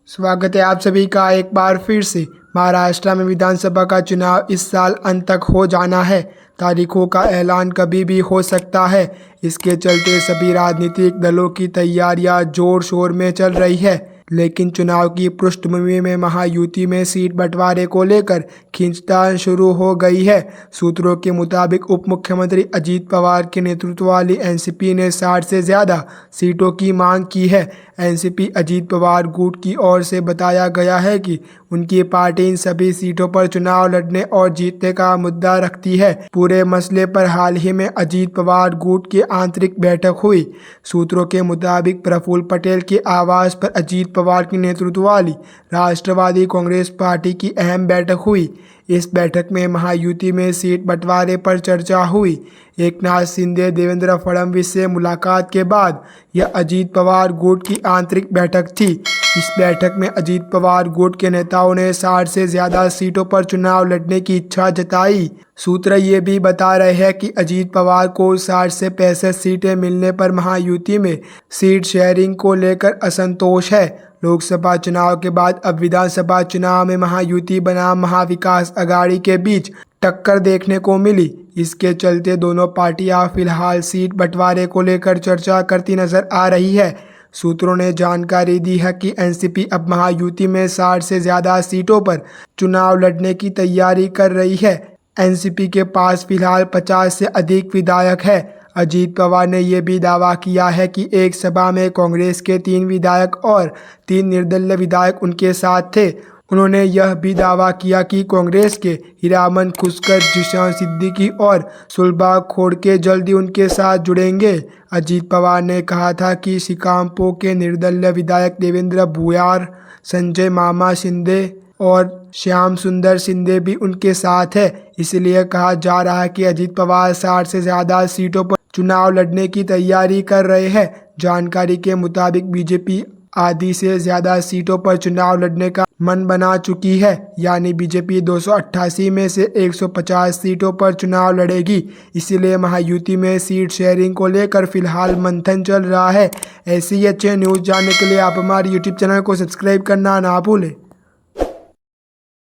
स्वागत है आप सभी का एक बार फिर से। महाराष्ट्र में विधानसभा का चुनाव इस साल अंत तक हो जाना है। तारीखों का ऐलान कभी भी हो सकता है। इसके चलते सभी राजनीतिक दलों की तैयारियां जोर शोर में चल रही है। लेकिन चुनाव की पृष्ठभूमि में महायुति में सीट बंटवारे को लेकर खींचतान शुरू हो गई है। सूत्रों के मुताबिक उप मुख्यमंत्री अजीत पवार के नेतृत्व वाली एनसीपी ने 60 से ज़्यादा सीटों की मांग की है। एनसीपी अजीत पवार गुट की ओर से बताया गया है कि उनकी पार्टी इन सभी सीटों पर चुनाव लड़ने और जीतने का मुद्दा रखती है। पूरे मसले पर हाल ही में अजीत पवार गुट की आंतरिक बैठक हुई। सूत्रों के मुताबिक प्रफुल्ल पटेल के आवास पर अजीत पवार के नेतृत्व वाली राष्ट्रवादी कांग्रेस पार्टी की अहम बैठक हुई। इस बैठक में महायुति में सीट बंटवारे पर चर्चा हुई। एकनाथ शिंदे देवेंद्र फडणवीस से मुलाकात के बाद यह अजीत पवार गुट की आंतरिक बैठक थी। इस बैठक में अजीत पवार गुट के नेताओं ने 60 से ज़्यादा सीटों पर चुनाव लड़ने की इच्छा जताई। सूत्र ये भी बता रहे हैं कि अजीत पवार को 60 से 65 सीटें मिलने पर महायुति में सीट शेयरिंग को लेकर असंतोष है। लोकसभा चुनाव के बाद अब विधानसभा चुनाव में महायुति बनाम महाविकास अघाड़ी के बीच टक्कर देखने को मिली। इसके चलते दोनों पार्टियां फिलहाल सीट बंटवारे को लेकर चर्चा करती नजर आ रही है। सूत्रों ने जानकारी दी है कि एनसीपी अब महायुति में 60 से ज़्यादा सीटों पर चुनाव लड़ने की तैयारी कर रही है। एनसीपी के पास फिलहाल 50 से अधिक विधायक है। अजीत पवार ने यह भी दावा किया है कि एक सभा में कांग्रेस के 3 विधायक और 3 निर्दलीय विधायक उनके साथ थे। उन्होंने यह भी दावा किया कि कांग्रेस के हीरामन खुसकर, जिशान सिद्दीकी और सुलभा खोड़के जल्दी उनके साथ जुड़ेंगे। अजीत पवार ने कहा था कि शिकामपो के निर्दलीय विधायक देवेंद्र भूयार, संजय मामा शिंदे और श्याम सुंदर शिंदे भी उनके साथ है। इसलिए कहा जा रहा है कि अजीत पवार 60 से ज़्यादा सीटों पर चुनाव लड़ने की तैयारी कर रहे हैं। जानकारी के मुताबिक बीजेपी आधी से ज़्यादा सीटों पर चुनाव लड़ने का मन बना चुकी है। यानी बीजेपी 288 में से 150 सीटों पर चुनाव लड़ेगी। इसीलिए महायुति में सीट शेयरिंग को लेकर फिलहाल मंथन चल रहा है। ऐसी ही अच्छे न्यूज़ जानने के लिए आप हमारे यूट्यूब चैनल को सब्सक्राइब करना ना भूलें।